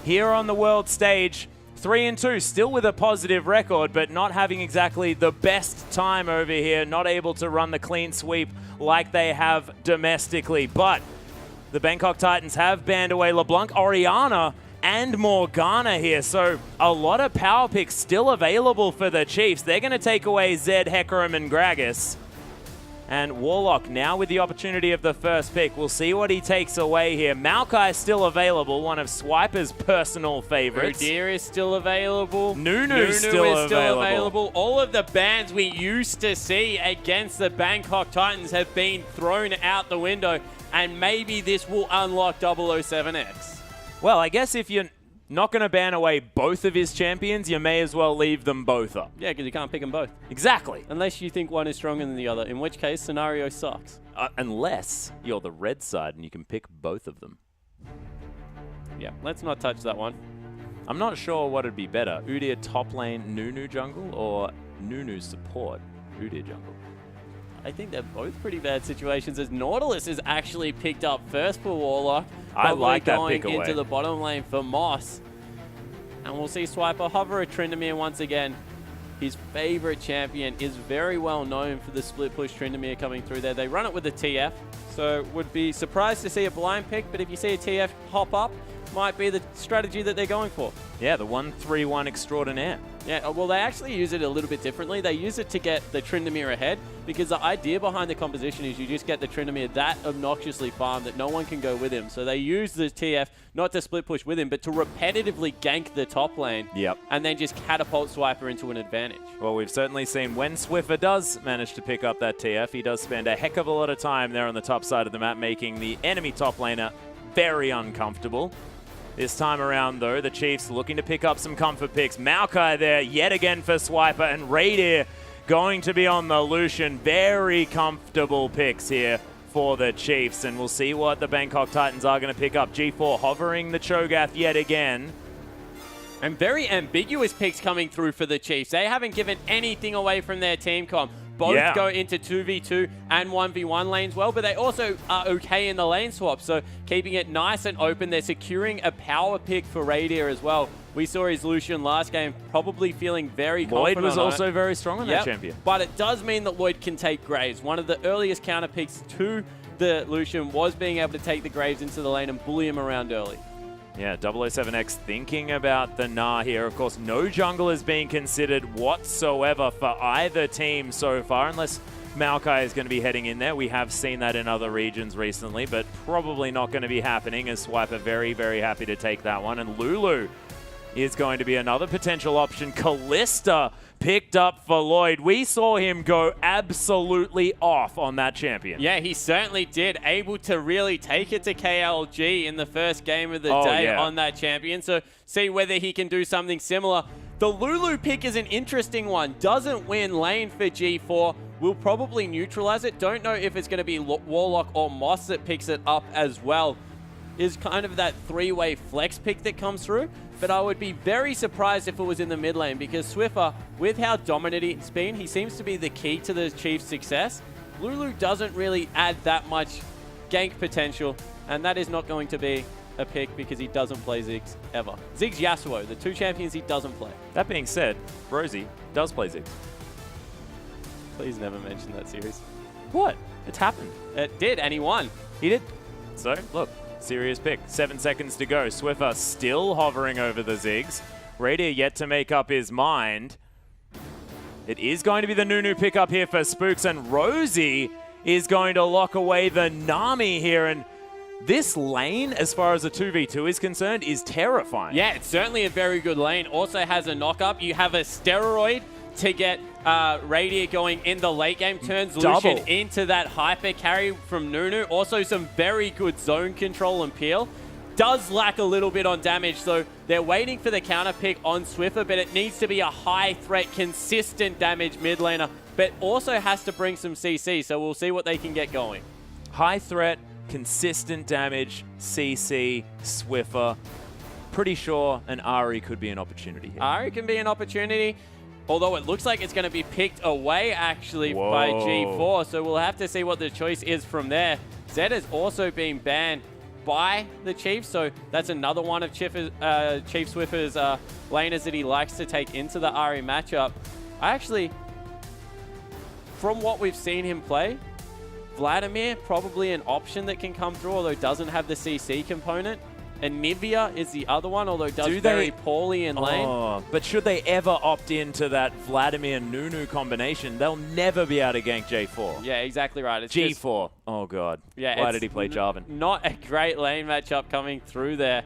here on the world stage. 3-2, still with a positive record, but not having exactly the best time over here, not able to run the clean sweep like they have domestically. But the Bangkok Titans have banned away LeBlanc, Oriana, and Morgana here, so a lot of power picks still available for the Chiefs. They're going to take away Zed, Hecarim, and Gragas. And Warlock now with the opportunity of the first pick. We'll see what he takes away here. Maokai still available, one of Swiper's personal favorites. Udyr is still available. Nunu is still available. All of the bans we used to see against the Bangkok Titans have been thrown out the window, and maybe this will unlock 007X. Well, I guess if you're not going to ban away both of his champions, you may as well leave them both up. Yeah, because you can't pick them both. Exactly. Unless you think one is stronger than the other, in which case scenario sucks. Unless you're the red side and you can pick both of them. Yeah, let's not touch that one. I'm not sure what would be better. Udyr top lane Nunu jungle or Nunu support Udyr jungle? I think they're both pretty bad situations, as Nautilus is actually picked up first for Warlock. I like that pick going away. into the bottom lane for Moss. And we'll see Swiper hover a Tryndamere once again. His favorite champion is very well known for the split push Tryndamere coming through there. They run it with the TF, so would be surprised to see a blind pick, but if you see a TF hop up, might be the strategy that they're going for. Yeah, the 1-3-1 extraordinaire. Yeah, well, they actually use it a little bit differently. They use it to get the Tryndamere ahead, because the idea behind the composition is you just get the Tryndamere that obnoxiously farmed that no one can go with him. So they use the TF not to split push with him, but to repetitively gank the top lane. Yep. And then just catapult Swiper into an advantage. Well, we've certainly seen when Swiffer does manage to pick up that TF, he does spend a heck of a lot of time there on the top side of the map, making the enemy top laner very uncomfortable. This time around, though, the Chiefs looking to pick up some comfort picks. Maokai there yet again for Swiper, and Raydir going to be on the Lucian. Very comfortable picks here for the Chiefs, and we'll see what the Bangkok Titans are going to pick up. G4 hovering the Cho'Gath yet again. And very ambiguous picks coming through for the Chiefs. They haven't given anything away from their team comp. Both go into 2v2 and 1v1 lanes well, but they also are okay in the lane swap. So keeping it nice and open. They're securing a power pick for Raydir as well. We saw his Lucian last game, probably feeling very confident. Lloyd was also very strong on that champion. But it does mean that Lloyd can take Graves. One of the earliest counter picks to the Lucian was being able to take the Graves into the lane and bully him around early. Yeah, 007X thinking about the Gnar here. Of course, no jungle is being considered whatsoever for either team so far, unless Maokai is going to be heading in there. We have seen that in other regions recently, but probably not going to be happening, as Swiper very, very happy to take that one. And Lulu is going to be another potential option. Kalista picked up for Lloyd. We saw him go absolutely off on that champion. Yeah, he certainly did. Able to really take it to KLG in the first game of the day on that champion. So see whether he can do something similar. The Lulu pick is an interesting one. Doesn't win lane for G4. Will probably neutralize it. Don't know if it's going to be Warlock or Moss that picks it up as well. Is kind of that three-way flex pick that comes through. But I would be very surprised if it was in the mid lane, because Swiffer, with how dominant he's been, he seems to be the key to the Chiefs' success. Lulu doesn't really add that much gank potential, and that is not going to be a pick because he doesn't play Ziggs ever. Ziggs, Yasuo, the two champions he doesn't play. That being said, Rosie does play Ziggs. Please never mention that series. What? It's happened. It did, and he won. He did. So, look. Serious pick. 7 seconds to go. Swiffer still hovering over the Ziggs. Raydir yet to make up his mind. It is going to be the Nunu pickup here for Spooks, and Rosie is going to lock away the Nami here. And this lane, as far as the 2v2 is concerned, is terrifying. Yeah, it's certainly a very good lane. Also has a knock-up. You have a steroid to get Raydir going in the late game, turns Lucian into that hyper carry from Nunu. Also some very good zone control and peel. Does lack a little bit on damage, so they're waiting for the counter pick on Swiffer, but it needs to be a high threat, consistent damage mid laner, but also has to bring some CC, so we'll see what they can get going. High threat, consistent damage, CC, Swiffer. Pretty sure an Ahri could be an opportunity here. Ahri can be an opportunity. Although it looks like it's going to be picked away, actually, by G4. So we'll have to see what the choice is from there. Zed has also been banned. by the Chiefs, so that's another one of Chief Swiffer's laners that he likes to take into the Ahri matchup. From what we've seen him play, Vladimir probably an option that can come through, although doesn't have the CC component. And Nivea is the other one, although does very poorly in lane. Oh, but should they ever opt into that Vladimir-Nunu combination, they'll never be able to gank J4. Yeah, exactly right. It's G4. Oh, God. Yeah, why did he play Jarvan? Not a great lane matchup coming through there.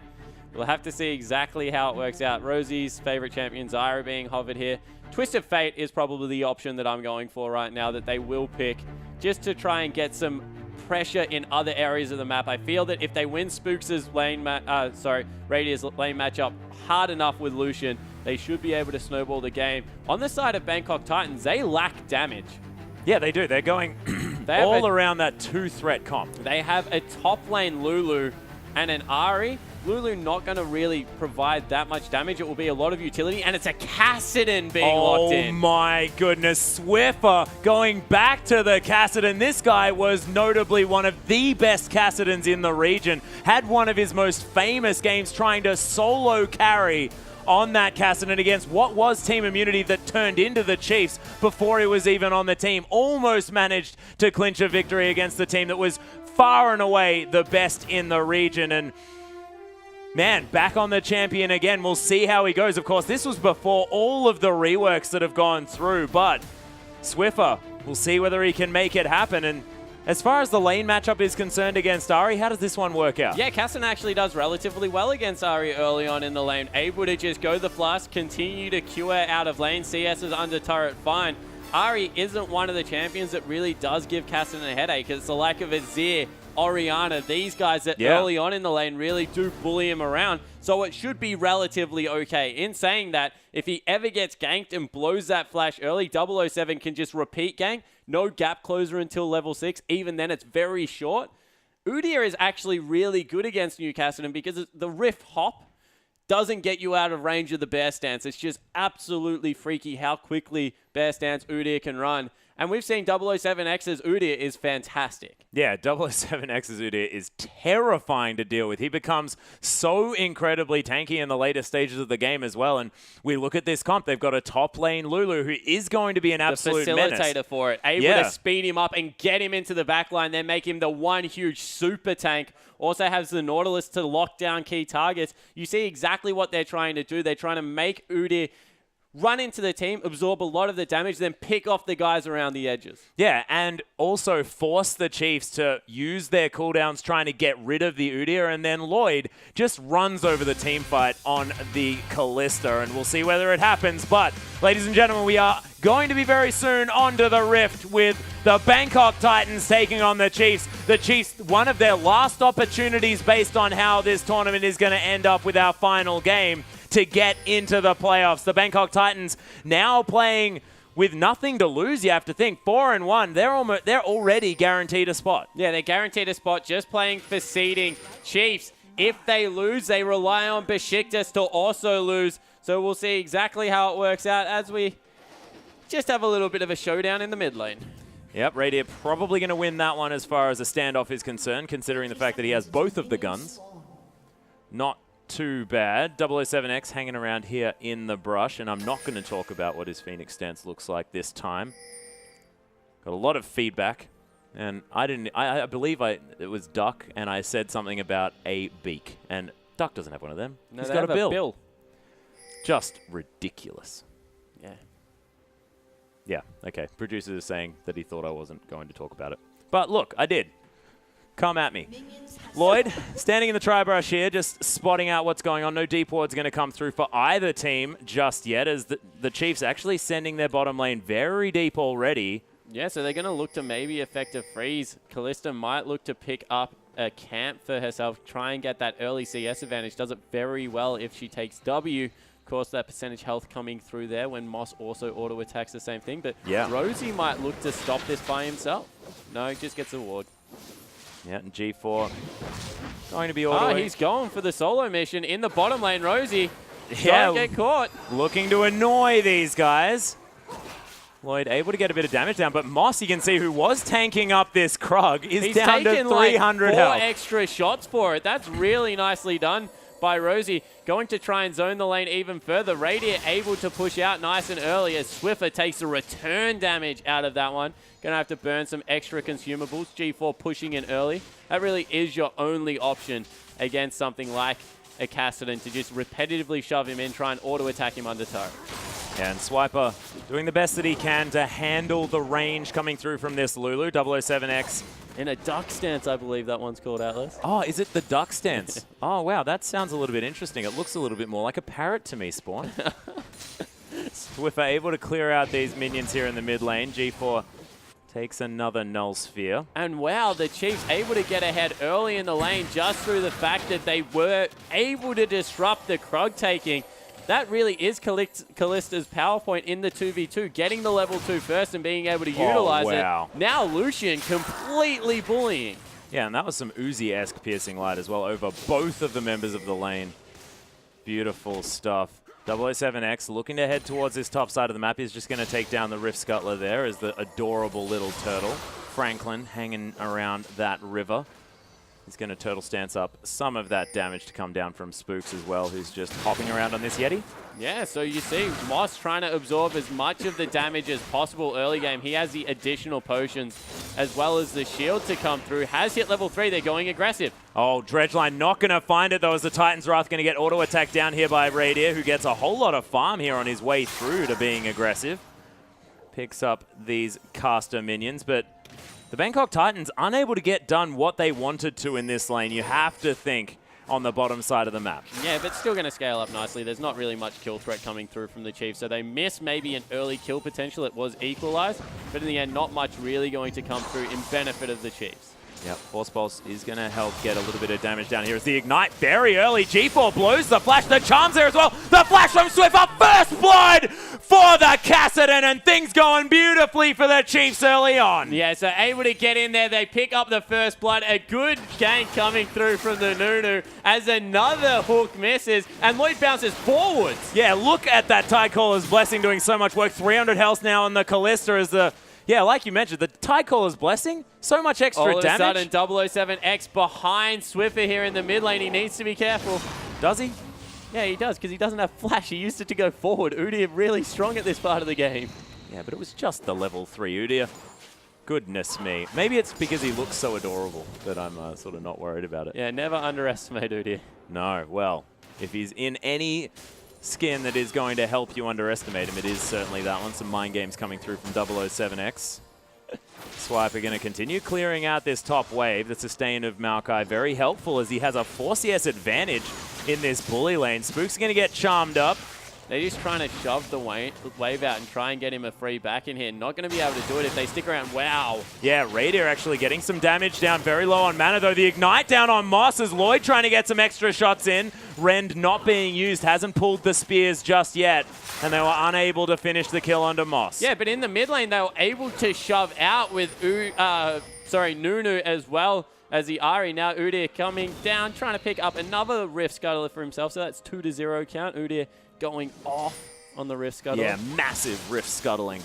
We'll have to see exactly how it works out. Rosie's favorite champion, Zyra, being hovered here. Twisted Fate is probably the option that I'm going for right now that they will pick just to try and get some pressure in other areas of the map. I feel that if they win Spooks' Radia's lane matchup hard enough with Lucian, they should be able to snowball the game. On the side of Bangkok Titans, they lack damage. Yeah, they do. They're going all around that 2-threat comp. They have a top lane Lulu and an Ahri. Lulu not going to really provide that much damage. It will be a lot of utility, and it's a Kassadin being locked in. Oh my goodness. Swiffer going back to the Kassadin. This guy was notably one of the best Kassadins in the region. Had one of his most famous games trying to solo carry on that Kassadin against what was Team Immunity that turned into the Chiefs before he was even on the team. Almost managed to clinch a victory against the team that was far and away the best in the region. And man, back on the champion again. We'll see how he goes. Of course, this was before all of the reworks that have gone through, but Swiffer, we'll see whether he can make it happen. And as far as the lane matchup is concerned against Ahri, how does this one work out? Yeah, Kassadin actually does relatively well against Ahri early on in the lane. Able to just go the flask, continue to cure out of lane. CS is under turret, fine. Ahri isn't one of the champions that really does give Kassadin a headache. It's the lack of Azir, Orianna, these guys that early on in the lane really do bully him around. So it should be relatively okay. In saying that, if he ever gets ganked and blows that flash early, 007 can just repeat gank. No gap closer until level 6. Even then, it's very short. Udyr is actually really good against New Kassadin because the Rift Hop doesn't get you out of range of the bear stance. It's just absolutely freaky how quickly bear stance Udyr can run. And we've seen 007X's Udyr is fantastic. Yeah, 007X's Udyr is terrifying to deal with. He becomes so incredibly tanky in the later stages of the game as well. And we look at this comp. They've got a top lane Lulu who is going to be an absolute menace. The facilitator for it. Able to speed him up and get him into the back line, then make him the one huge super tank. Also has the Nautilus to lock down key targets. You see exactly what they're trying to do. They're trying to make Udyr run into the team, absorb a lot of the damage, then pick off the guys around the edges. Yeah, and also force the Chiefs to use their cooldowns trying to get rid of the Udyr, and then Lloyd just runs over the team fight on the Kalista, and we'll see whether it happens. But, ladies and gentlemen, we are going to be very soon onto the Rift with the Bangkok Titans taking on the Chiefs. The Chiefs, one of their last opportunities based on how this tournament is going to end up with our final game to get into the playoffs. The Bangkok Titans now playing with nothing to lose, you have to think. 4-1, they're already guaranteed a spot. Yeah, they're guaranteed a spot just playing for seeding. Chiefs, if they lose, they rely on Besiktas to also lose. So we'll see exactly how it works out as we just have a little bit of a showdown in the mid lane. Yep, Radiant probably going to win that one as far as a standoff is concerned, considering the fact that he has both of the guns. Not too bad. 007X hanging around here in the brush, and I'm not going to talk about what his Phoenix stance looks like this time. Got a lot of feedback, and I believe it was Duck, and I said something about a beak, and Duck doesn't have one of them. No, he's got a bill. Just ridiculous. Yeah. Yeah, okay. Producer is saying that he thought I wasn't going to talk about it. But look, I did. Come at me. Lloyd, standing in the tri-brush here, just spotting out what's going on. No deep ward's going to come through for either team just yet, as the Chiefs actually sending their bottom lane very deep already. Yeah, so they're going to look to maybe effect a freeze. Kalista might look to pick up a camp for herself, try and get that early CS advantage. Does it very well if she takes W. Of course, that percentage health coming through there when Moss also auto-attacks the same thing. But yeah, Rosie might look to stop this by himself. No, just gets a ward. Yeah, and G4 going to be auto. Oh, he's going for the solo mission in the bottom lane. Rosie, don't get caught. Looking to annoy these guys. Lloyd able to get a bit of damage down, but Moss, you can see, who was tanking up this Krug, is He's down to 300 like 4 health. extra shots for it. That's really nicely done by Rosie. Going to try and zone the lane even further. Radiant able to push out nice and early as Swiffer takes the return damage out of that one. Going to have to burn some extra consumables. G4 pushing in early. That really is your only option against something like a Kassadin, to just repetitively shove him in, try and auto-attack him under turret. Yeah, and Swiper doing the best that he can to handle the range coming through from this Lulu. 007X. In a duck stance, I believe that one's called, Atlas. Oh, is it the duck stance? Oh, wow, that sounds a little bit interesting. It looks a little bit more like a parrot to me, Spawn. Swiffer able to clear out these minions here in the mid lane. G4 takes another null sphere. And wow, the Chiefs able to get ahead early in the lane just through the fact that they were able to disrupt the Krug taking. That really is Kallista's power point in the 2v2, getting the level 2 first and being able to utilize it. Now Lucian completely bullying. Yeah, and that was some Uzi-esque piercing light as well over both of the members of the lane. Beautiful stuff. 007X looking to head towards this top side of the map. He's just going to take down the Rift Scuttler there as the adorable little turtle. Franklin hanging around that river. He's going to turtle stance up some of that damage to come down from Spooks as well, who's just hopping around on this Yeti. Yeah, so you see Moss trying to absorb as much of the damage as possible early game. He has the additional potions as well as the shield to come through. Has hit level 3. They're going aggressive. Oh, Dredgeline not going to find it, though, as the Titan's Wrath going to get auto-attacked down here by Radier, who gets a whole lot of farm here on his way through to being aggressive. Picks up these caster minions, but the Bangkok Titans unable to get done what they wanted to in this lane. You have to think on the bottom side of the map. Yeah, but still going to scale up nicely. There's not really much kill threat coming through from the Chiefs, so they miss maybe an early kill potential. It was equalized, but in the end, not much really going to come through in benefit of the Chiefs. Yep, Force Pulse is going to help get a little bit of damage down here as the Ignite very early. G4 blows the flash, the charms there as well. The flash from Swiffer, first blood for the Kassadin, and things going beautifully for the Chiefs early on. Yeah, so able to get in there. They pick up the first blood. A good gank coming through from the Nunu as another hook misses, and Lloyd bounces forwards. Yeah, look at that Tidecaller's Blessing doing so much work. 300 health now on the Callista as the... Yeah, like you mentioned, the Tidecaller's Blessing, so much extra damage. All of a sudden, 007X behind Swiffer here in the mid lane. He needs to be careful. Does he? Yeah, he does, because he doesn't have flash. He used it to go forward. Udyr really strong at this part of the game. Yeah, but it was just the level 3 Udyr. Goodness me. Maybe it's because he looks so adorable that I'm sort of not worried about it. Yeah, never underestimate Udyr. No, well, if he's in any skin that is going to help you underestimate him, it is certainly that one. Some mind games coming through from 007X. Swiper going to continue clearing out this top wave. The sustain of Maokai very helpful as he has a 4CS advantage in this bully lane. Spook's going to get charmed up. They're just trying to shove the wave out and try and get him a free back in here. Not going to be able to do it if they stick around. Wow. Yeah, Radier actually getting some damage down. Very low on mana, though. The Ignite down on Moss as Lloyd trying to get some extra shots in. Rend not being used. Hasn't pulled the spears just yet. And they were unable to finish the kill onto Moss. Yeah, but in the mid lane, they were able to shove out with Nunu as well as the Ari. Now Udyr coming down, trying to pick up another Rift Scuttler for himself. So that's 2-0 count. Udyr going off on the Rift Scuttle. Yeah, massive Rift Scuttling.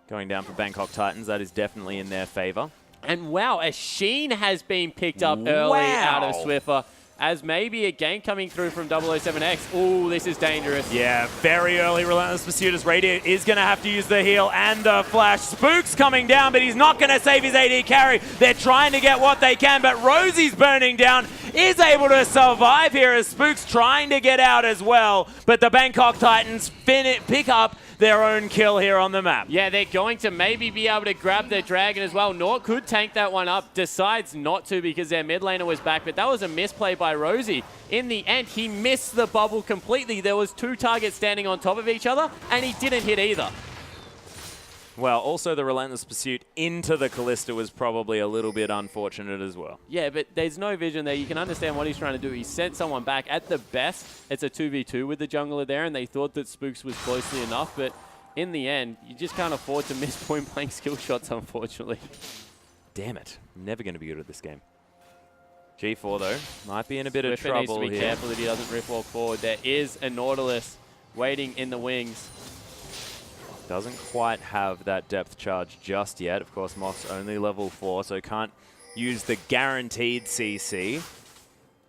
Going down for Bangkok Titans. That is definitely in their favor. And wow, a Sheen has been picked up early out of Swiffer, as maybe a gank coming through from 007X. Oh, this is dangerous. Yeah, very early Relentless Pursuit as Radiant is going to have to use the heal and the flash. Spook's coming down, but he's not going to save his AD carry. They're trying to get what they can, but Rosie's burning down, is able to survive here as Spook's trying to get out as well. But the Bangkok Titans pick up their own kill here on the map. Yeah, they're going to maybe be able to grab the dragon as well. Nort could tank that one up, decides not to because their mid laner was back, but that was a misplay by Rosie. In the end, he missed the bubble completely. There was 2 targets standing on top of each other, and he didn't hit either. Well, also the Relentless Pursuit into the Callista was probably a little bit unfortunate as well. Yeah, but there's no vision there. You can understand what he's trying to do. He sent someone back. At the best, it's a 2v2 with the jungler there, and they thought that Spooks was closely enough, but in the end, you just can't afford to miss point-blank skill shots, unfortunately. Damn it. I'm never going to be good at this game. G4, though, might be in a bit of trouble here. Needs to be careful that he doesn't rift walk forward. There is a Nautilus waiting in the wings. Doesn't quite have that depth charge just yet. Of course, Moss only level 4, so can't use the guaranteed CC.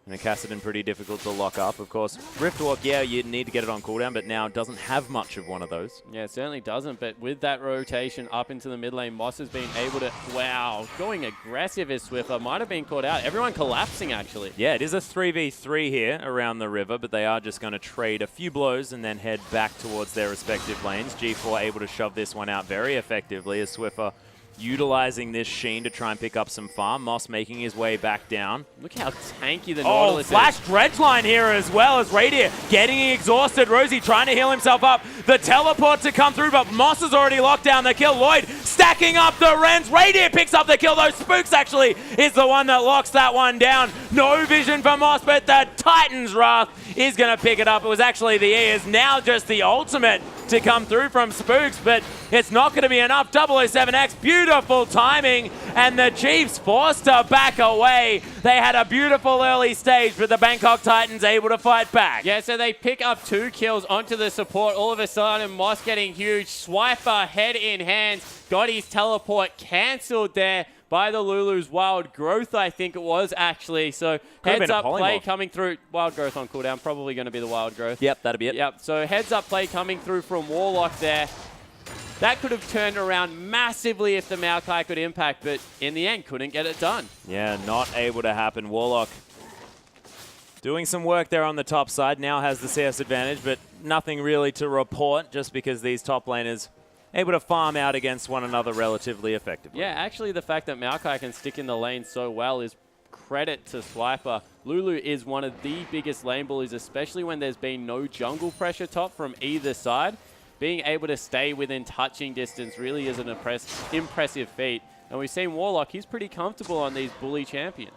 And the Kassadin pretty difficult to lock up. Of course, Riftwalk, yeah, you need to get it on cooldown, but now doesn't have much of one of those. Yeah, it certainly doesn't, but with that rotation up into the mid lane, Moss has been able to, wow, going aggressive as Swiffer. Might have been caught out. Everyone collapsing, actually. Yeah, it is a 3v3 here around the river, but they are just going to trade a few blows and then head back towards their respective lanes. G4 able to shove this one out very effectively as Swiffer utilizing this Sheen to try and pick up some farm. Moss making his way back down. Look how tanky the Nautilus is. Flash dredge line here as well as Radier getting exhausted. Rosie trying to heal himself up. The teleport to come through, but Moss has already locked down the kill. Lloyd stacking up the Rens. Radier picks up the kill, though. Spooks actually is the one that locks that one down. No vision for Moss, but the Titan's Wrath is going to pick it up. It was actually the E. Is now just the ultimate to come through from Spooks, but it's not going to be enough. 007X, beautiful timing, and the Chiefs forced to back away. They had a beautiful early stage, but the Bangkok Titans able to fight back. Yeah, so they pick up 2 kills onto the support. All of a sudden, Moss getting huge. Swiper head in hand, got his teleport cancelled there by the Lulu's Wild Growth, I think it was, actually. So heads up play coming through. Wild Growth on cooldown, probably going to be the Wild Growth. Yep, that'll be it. Yep, so heads up play coming through from Warlock there. That could have turned around massively if the Maokai could impact, but in the end, couldn't get it done. Yeah, not able to happen. Warlock doing some work there on the top side. Now has the CS advantage, but nothing really to report just because these top laners able to farm out against one another relatively effectively. Yeah, actually the fact that Maokai can stick in the lane so well is credit to Swiper. Lulu is one of the biggest lane bullies, especially when there's been no jungle pressure top from either side. Being able to stay within touching distance really is an impressive feat. And we've seen Warlock, he's pretty comfortable on these bully champions.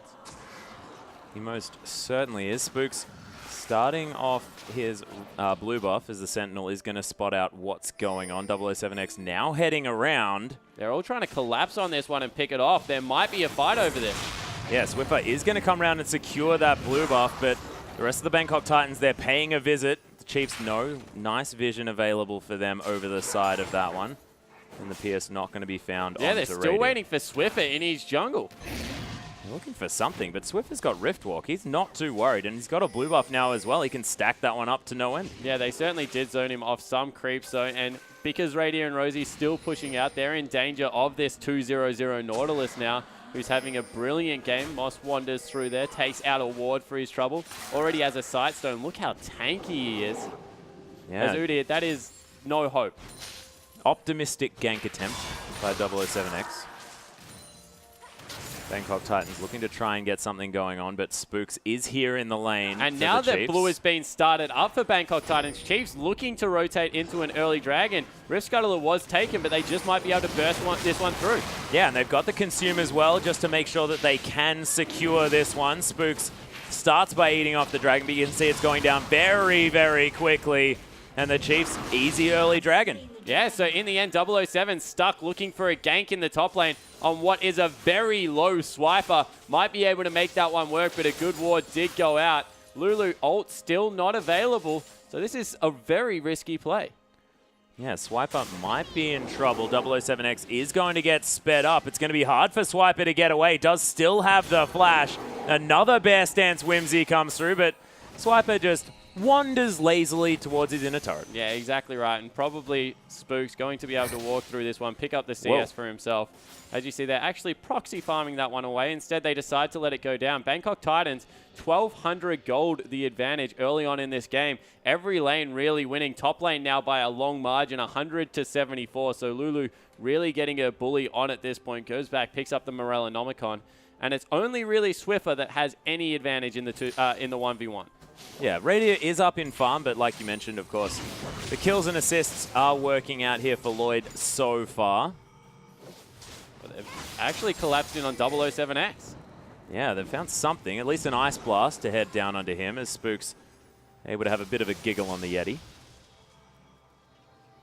He most certainly is. Spooks starting off his blue buff as the Sentinel is going to spot out what's going on. 007X now heading around. They're all trying to collapse on this one and pick it off. There might be a fight over this. Yeah, Swiffer is going to come around and secure that blue buff, but the rest of the Bangkok Titans, they're paying a visit. The Chiefs know. Nice vision available for them over the side of that one. And the Pierce not going to be found. Yeah, they're still waiting for Swiffer in his jungle. They're looking for something, but Swiffer's got Riftwalk. He's not too worried, and he's got a blue buff now as well. He can stack that one up to no end. Yeah, they certainly did zone him off some creep zone, and because Radier and Rosie still pushing out, they're in danger of this 2-0-0 Nautilus now, who's having a brilliant game. Moss wanders through there, takes out a ward for his trouble. Already has a Sightstone. Look how tanky he is. Yeah. As Udi, that is no hope. Optimistic gank attempt by 007X. Bangkok Titans looking to try and get something going on, but Spooks is here in the lane. And now that blue has been started up for Bangkok Titans, Chiefs looking to rotate into an early dragon. Rift Scuttler was taken, but they just might be able to burst this one through. Yeah, and they've got the Consume as well, just to make sure that they can secure this one. Spooks starts by eating off the dragon, but you can see it's going down very, very quickly. And the Chiefs, easy early dragon. Yeah, so in the end, 007 stuck looking for a gank in the top lane on what is a very low Swiper. Might be able to make that one work, but a good ward did go out. Lulu ult still not available, so this is a very risky play. Yeah, Swiper might be in trouble. 007X is going to get sped up. It's going to be hard for Swiper to get away. Does still have the flash. Another Bear Stance Whimsy comes through, but Swiper just wanders lazily towards his inner turret. Yeah, exactly right. And probably Spook's going to be able to walk through this one, pick up the CS for himself. As you see, they're actually proxy farming that one away. Instead, they decide to let it go down. Bangkok Titans, 1,200 gold the advantage early on in this game. Every lane really winning. Top lane now by a long margin, 100 to 74. So Lulu really getting a bully on at this point. Goes back, picks up the Morellonomicon. And it's only really Swiffer that has any advantage in the 1v1. Yeah, Radier is up in farm, but like you mentioned, of course, the kills and assists are working out here for Lloyd so far. But they've actually collapsed in on 007X. Yeah, they've found something, at least an Ice Blast to head down onto him, as Spook's able to have a bit of a giggle on the Yeti.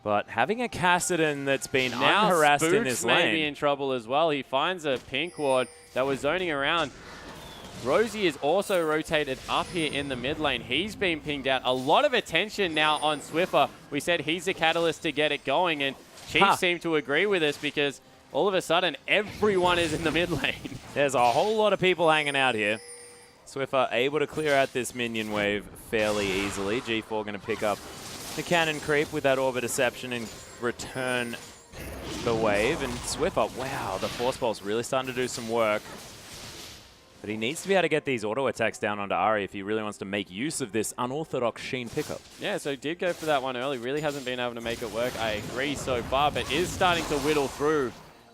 But having a Kassadin that's been unharassed in his lane. Now may be in trouble as well. He finds a pink ward that was zoning around. Rosie is also rotated up here in the mid lane. He's been pinged out. A lot of attention now on Swiffer. We said he's the catalyst to get it going, and Chiefs seem to agree with us because all of a sudden everyone is in the mid lane. There's a whole lot of people hanging out here. Swiffer able to clear out this minion wave fairly easily. G4 going to pick up the cannon creep with that Orbit Deception and return the wave. And Swiffer, wow, the Force Pulse really starting to do some work. But he needs to be able to get these auto attacks down onto Ari if he really wants to make use of this unorthodox Sheen pickup. Yeah, so did go for that one early. Really hasn't been able to make it work, I agree so far, but is starting to whittle through.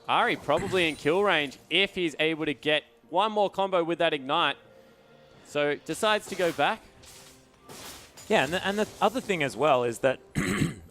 Ari probably in kill range if he's able to get one more combo with that Ignite. So decides to go back. Yeah, and the other thing as well is that,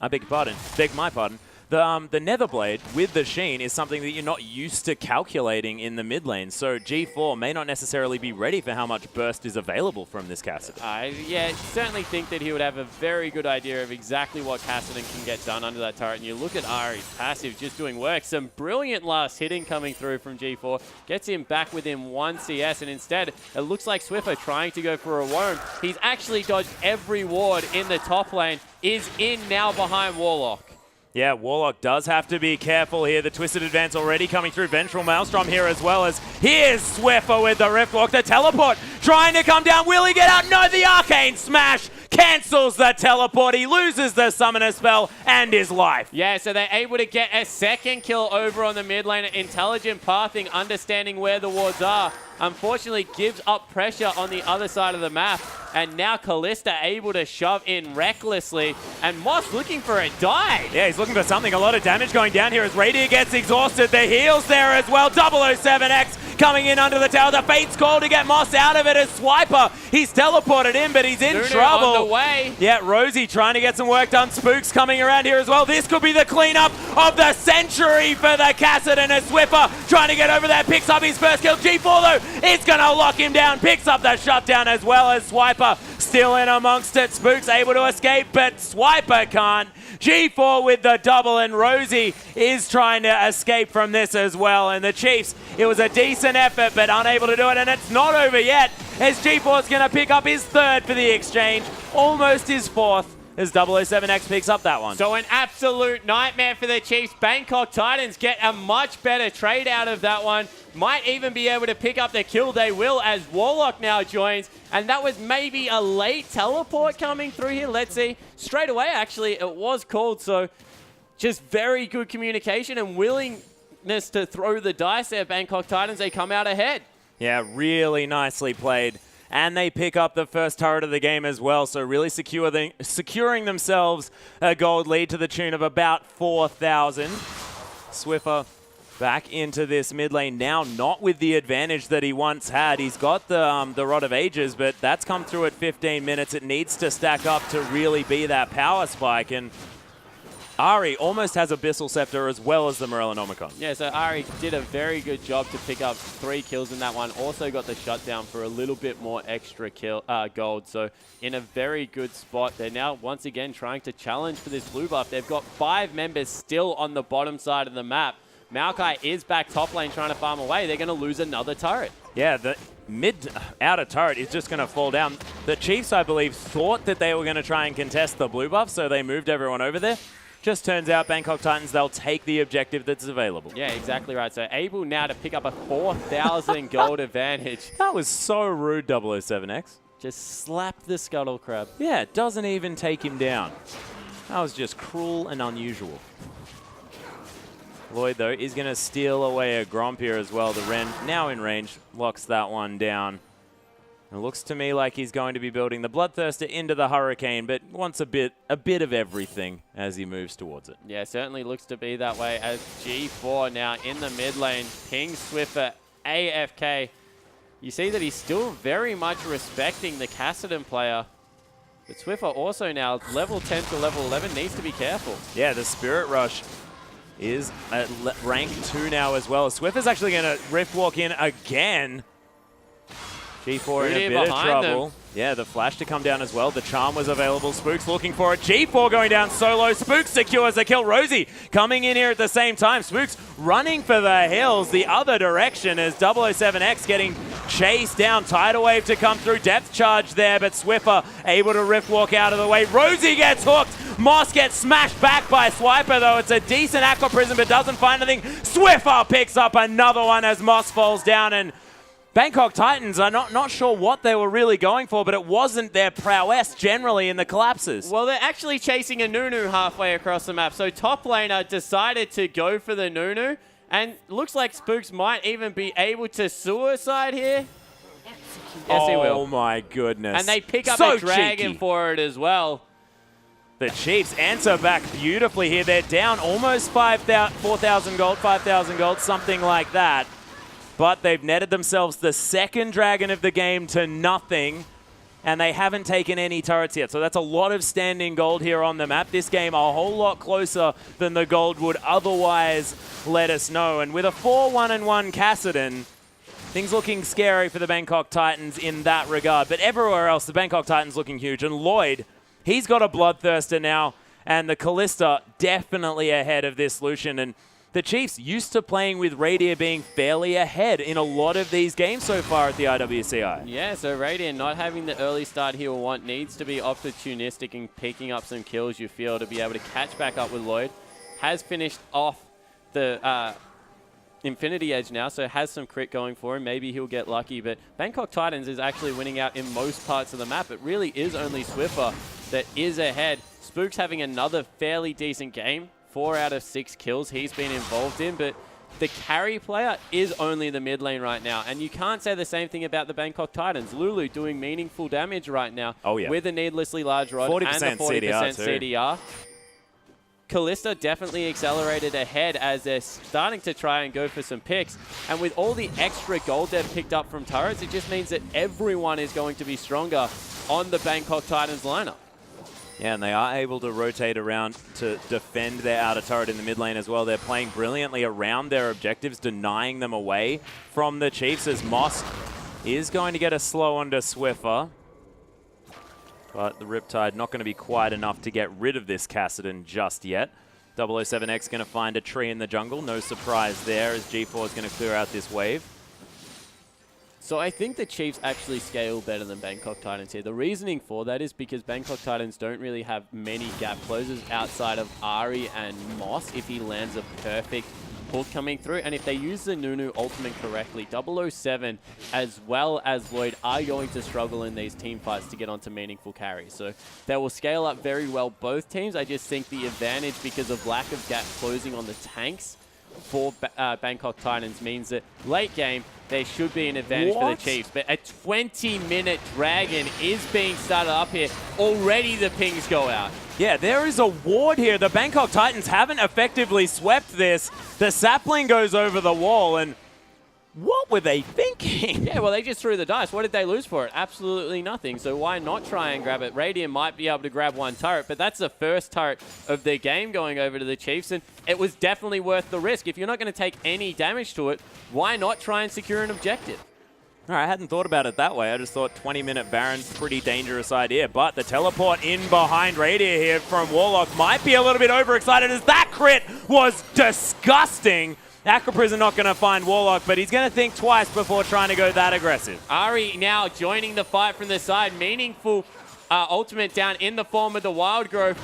I beg my pardon, the Netherblade with the Sheen is something that you're not used to calculating in the mid lane. So G4 may not necessarily be ready for how much burst is available from this Kassadin. Yeah, certainly think that he would have a very good idea of exactly what Kassadin can get done under that turret. And you look at Ari's passive just doing work. Some brilliant last hitting coming through from G4. Gets him back within 1 CS. And instead, it looks like Swiffer trying to go for a worm. He's actually dodged every ward in the top lane. Is in now behind Warlock. Yeah, Warlock does have to be careful here. The Twisted Advance already coming through. Ventral Maelstrom here as well as here's Swiffer with the Riftwalk. The teleport trying to come down. Will he get out? No, the Arcane Smash cancels the teleport. He loses the Summoner spell and his life. Yeah, so they're able to get a second kill over on the mid lane. Intelligent pathing, understanding where the wards are. Unfortunately, gives up pressure on the other side of the map. And now Kalista able to shove in recklessly. And Moss looking for a dive. Yeah, he's looking for something. A lot of damage going down here as Radiant gets exhausted. The heals there as well. 007X coming in under the tower. The Fate's call to get Moss out of it as Swiper. He's teleported in, but he's in trouble. On the way. Yeah, Rosie trying to get some work done. Spooks coming around here as well. This could be the cleanup of the century for the Kassadin as Swiffer trying to get over there. Picks up his first kill. G4 though, it's going to lock him down. Picks up the shutdown as well as Swiper still in amongst it. Spooks able to escape, but Swiper can't. G4 with the double, and Rosie is trying to escape from this as well. And the Chiefs, it was a decent effort, but unable to do it. And it's not over yet, as G4's going to pick up his third for the exchange, almost his fourth, as 007X picks up that one. So an absolute nightmare for the Chiefs. Bangkok Titans get a much better trade out of that one. Might even be able to pick up the kill. They will, as Warlock now joins. And that was maybe a late teleport coming through here. Let's see. Straight away, actually, it was called. So just very good communication and willingness to throw the dice there. Bangkok Titans, they come out ahead. Yeah, really nicely played. And they pick up the first turret of the game as well, so really securing themselves a gold lead to the tune of about 4,000. Swiffer back into this mid lane now, not with the advantage that he once had. He's got the Rod of Ages, but that's come through at 15 minutes. It needs to stack up to really be that power spike, and Ari almost has Abyssal Scepter as well as the Morellonomicon. Yeah, so Ari did a very good job to pick up 3 kills in that one. Also got the shutdown for a little bit more extra gold. So in a very good spot. They're now once again trying to challenge for this blue buff. They've got 5 members still on the bottom side of the map. Maokai is back top lane trying to farm away. They're going to lose another turret. Yeah, the mid-outer turret is just going to fall down. The Chiefs, I believe, thought that they were going to try and contest the blue buff, so they moved everyone over there. Just turns out Bangkok Titans, they'll take the objective that's available. Yeah, exactly right. So able now to pick up a 4,000 gold advantage. That was so rude, 007X. Just slapped the Scuttle Crab. Yeah, it doesn't even take him down. That was just cruel and unusual. Lloyd, though, is going to steal away a Gromp here as well. The Ren, now in range, locks that one down. It looks to me like he's going to be building the Bloodthirster into the Hurricane, but wants a bit of everything as he moves towards it. Yeah, certainly looks to be that way as G4 now in the mid lane. Ping Swiffer, AFK. You see that he's still very much respecting the Kassadin player. But Swiffer also now, level 10 to level 11, needs to be careful. Yeah, the Spirit Rush is at rank 2 now as well. Swiffer's actually going to Rift Walk in again. G4 in a bit of trouble. Yeah, the flash to come down as well. The charm was available. Spooks looking for it. G4 going down solo. Spooks secures the kill. Rosie coming in here at the same time. Spooks running for the hills the other direction as 007X getting chased down. Tidal Wave to come through. Depth charge there, but Swiffer able to Rift Walk out of the way. Rosie gets hooked Moss gets smashed back by Swiper, though. It's a decent Aqua Prism, but doesn't find anything. Swiffer picks up another one as Moss falls down, and Bangkok Titans are not sure what they were really going for, but it wasn't their prowess generally in the collapses. Well, they're actually chasing a Nunu halfway across the map. So top laner decided to go for the Nunu, and looks like Spooks might even be able to suicide here. Yes, he will. Oh my goodness. And they pick up so a dragon cheeky for it as well. The Chiefs answer back beautifully here. They're down almost 4,000 gold, 5,000 gold, something like that. But they've netted themselves the second dragon of the game to nothing, and they haven't taken any turrets yet. So that's a lot of standing gold here on the map. This game a whole lot closer than the gold would otherwise let us know. And with a 4-1-1 Kassadin, things looking scary for the Bangkok Titans in that regard. But everywhere else, the Bangkok Titans looking huge. And Lloyd, he's got a Bloodthirster now, and the Kalista definitely ahead of this Lucian. And the Chiefs used to playing with Radiant being fairly ahead in a lot of these games so far at the IWCI. Yeah, so Radiant not having the early start he will want, needs to be opportunistic in picking up some kills, you feel, to be able to catch back up with Lloyd. Has finished off the Infinity Edge now, so has some crit going for him. Maybe he'll get lucky, but Bangkok Titans is actually winning out in most parts of the map. It really is only Swiffer that is ahead. Spooks having another fairly decent game. 4 out of 6 kills he's been involved in, but the carry player is only the mid lane right now. And you can't say the same thing about the Bangkok Titans. Lulu doing meaningful damage right now with a needlessly large rod 40% and a 40% CDR. Kalista definitely accelerated ahead as they're starting to try and go for some picks. And with all the extra gold they've picked up from turrets, it just means that everyone is going to be stronger on the Bangkok Titans lineup. Yeah, and they are able to rotate around to defend their outer turret in the mid lane as well. They're playing brilliantly around their objectives, denying them away from the Chiefs, as Moss is going to get a slow onto Swiffer. But the Riptide not going to be quite enough to get rid of this Kassadin just yet. 007X going to find a tree in the jungle. No surprise there, as G4 is going to clear out this wave. So I think the Chiefs actually scale better than Bangkok Titans here. The reasoning for that is because Bangkok Titans don't really have many gap closers outside of Ari and Moss if he lands a perfect hook coming through. And if they use the Nunu ultimate correctly, 007 as well as Lloyd are going to struggle in these team fights to get onto meaningful carries. So they will scale up very well, both teams. I just think the advantage because of lack of gap closing on the tanks for Bangkok Titans means that late game, there should be an advantage for the Chiefs. But a 20-minute dragon is being started up here. Already the pings go out. Yeah, there is a ward here. The Bangkok Titans haven't effectively swept this. The sapling goes over the wall, and what were they thinking? Yeah, well, they just threw the dice. What did they lose for it? Absolutely nothing. So why not try and grab it? Radiant might be able to grab one turret, but that's the first turret of the game going over to the Chiefs, and it was definitely worth the risk. If you're not going to take any damage to it, why not try and secure an objective? All right, I hadn't thought about it that way. I just thought 20-minute Baron, pretty dangerous idea. But the teleport in behind Radiant here from Warlock might be a little bit overexcited, as that crit was disgusting. Aqua Prism not going to find Warlock, but he's going to think twice before trying to go that aggressive. Ari now joining the fight from the side. Meaningful ultimate down in the form of the Wild Growth.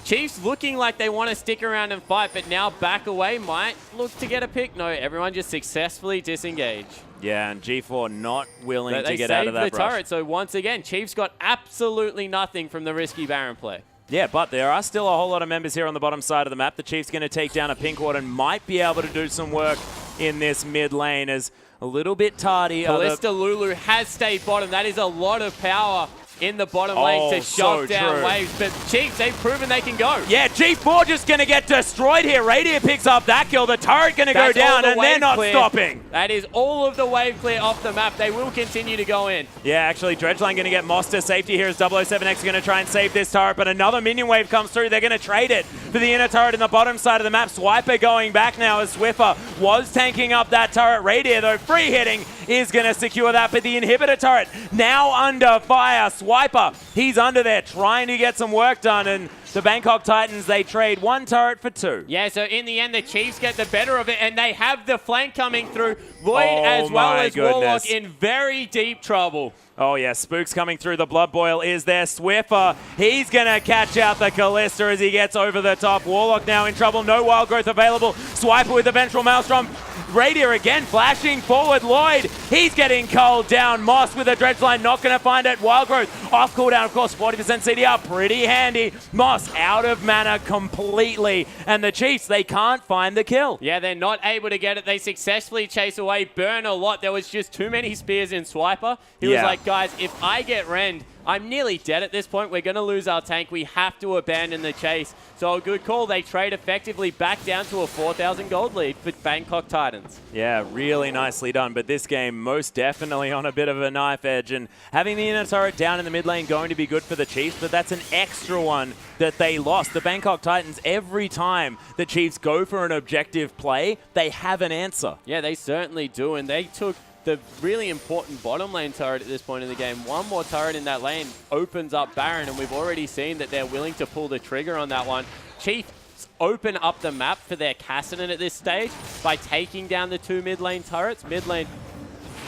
Chiefs looking like they want to stick around and fight, but now back away might look to get a pick. No, everyone just successfully disengage. Yeah, and G4 not willing to get out of that They saved the turret, so once again, Chiefs got absolutely nothing from the risky Baron play. Yeah, but there are still a whole lot of members here on the bottom side of the map. The Chiefs going to take down a pink ward and might be able to do some work in this mid lane, as a little bit tardy. Kalista Lulu has stayed bottom. That is a lot of power in the bottom lane to shove down waves. But Chiefs, they've proven they can go. Yeah, G4 just going to get destroyed here. Radiant picks up that kill. The turret going to go down, and they're not stopping. That is all of the wave clear off the map. They will continue to go in. Yeah, actually, Dredgeline going to get Moss to safety here as 007X going to try and save this turret, but another minion wave comes through. They're going to trade it for the inner turret in the bottom side of the map. Swiper going back now as Swiffer was tanking up that turret. Radiant, though, free hitting is going to secure that, but the inhibitor turret now under fire. Swiper, he's under there trying to get some work done, and The Bangkok Titans, they trade 1 turret for 2. Yeah, so in the end, the Chiefs get the better of it, and they have the flank coming through. Lloyd as well as Warlock in very deep trouble. Oh, yeah, Spook's coming through. The Blood Boil is there. Swiffer, he's going to catch out the Callista as he gets over the top. Warlock now in trouble. No Wild Growth available. Swiper with the Ventral Maelstrom. Radier again, flashing forward. Lloyd, he's getting culled down. Moss with a dredge line, not going to find it. Wild Growth off cooldown, of course, 40% CDR, pretty handy. Moss out of mana completely. And the Chiefs, they can't find the kill. Yeah, they're not able to get it. They successfully chase away, burn a lot. There was just too many spears in Swiper. He was like, guys, if I get rend, I'm nearly dead at this point. We're going to lose our tank. We have to abandon the chase. So a good call. They trade effectively back down to a 4,000 gold lead for Bangkok Titans. Yeah, really nicely done. But this game most definitely on a bit of a knife edge. And having the inner turret down in the mid lane going to be good for the Chiefs, but that's an extra one that they lost. The Bangkok Titans, every time the Chiefs go for an objective play, they have an answer. Yeah, they certainly do. And they took the really important bottom lane turret at this point in the game. One more turret in that lane opens up Baron, and we've already seen that they're willing to pull the trigger on that one. Chiefs open up the map for their Cassidy at this stage by taking down the 2 mid lane turrets. Mid lane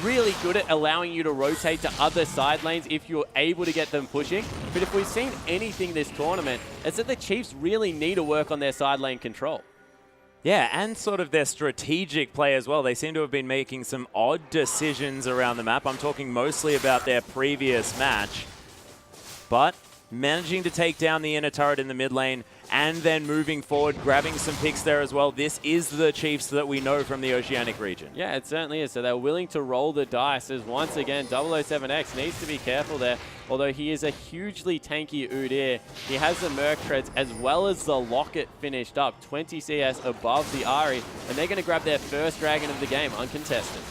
really good at allowing you to rotate to other side lanes if you're able to get them pushing. But if we've seen anything this tournament, it's that the Chiefs really need to work on their side lane control. Yeah, and sort of their strategic play as well. They seem to have been making some odd decisions around the map. I'm talking mostly about their previous match. But managing to take down the inner turret in the mid lane and then moving forward, grabbing some picks there as well. This is the Chiefs that we know from the Oceanic region. Yeah, it certainly is. So they're willing to roll the dice as once again, 007X needs to be careful there. Although he is a hugely tanky Udyr. He has the Merc Treads as well as the Locket finished up. 20 CS above the Ahri. And they're going to grab their first dragon of the game, uncontested.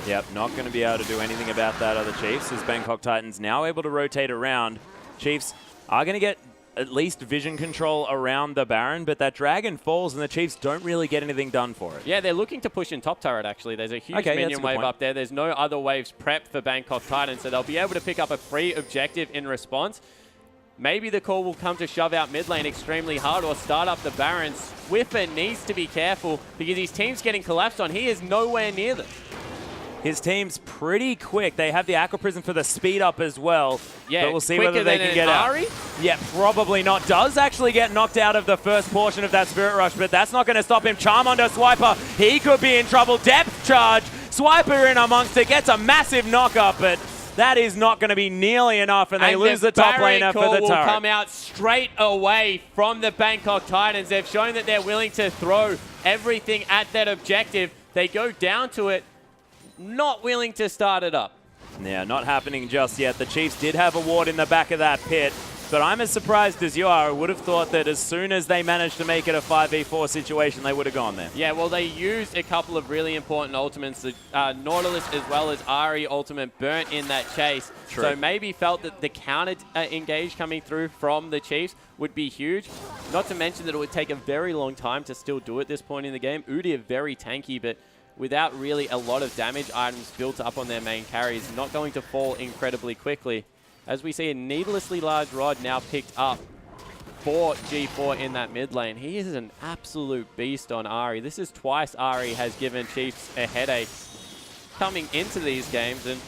Yep, not going to be able to do anything about that, are the Chiefs, as Bangkok Titans now able to rotate around. Chiefs are going to get at least vision control around the Baron, but that dragon falls and the Chiefs don't really get anything done for it. Yeah, they're looking to push in top turret, actually. There's a huge minion wave up there. There's no other waves prepped for Bangkok Titans, so they'll be able to pick up a free objective in response. Maybe the call will come to shove out mid lane extremely hard or start up the Baron. Swiffer needs to be careful because his team's getting collapsed on. He is nowhere near them. His team's pretty quick. They have the Aqua Prison for the speed up as well. Yeah, but we'll see whether they can get out. Yeah, probably not. Does actually get knocked out of the first portion of that Spirit Rush, but that's not going to stop him. Charmander Swiper, he could be in trouble. Depth charge. Swiper in amongst it, gets a massive knock-up, but that is not going to be nearly enough, and they lose the top laner for the turret. Will come out straight away from the Bangkok Titans. They've shown that they're willing to throw everything at that objective. They go down to it, not willing to start it up. Yeah, not happening just yet. The Chiefs did have a ward in the back of that pit, but I'm as surprised as you are. I would have thought that as soon as they managed to make it a 5v4 situation, they would have gone there. Yeah, well, they used a couple of really important ultimates. The Nautilus as well as Ahri ultimate burnt in that chase. True. So maybe felt that the counter engage coming through from the Chiefs would be huge. Not to mention that it would take a very long time to still do at this point in the game. Udyr very tanky, but without really a lot of damage items built up on their main carries, not going to fall incredibly quickly. As we see a needlessly large rod now picked up for G4 in that mid lane. He is an absolute beast on Ahri. This is twice Ahri has given Chiefs a headache coming into these games, and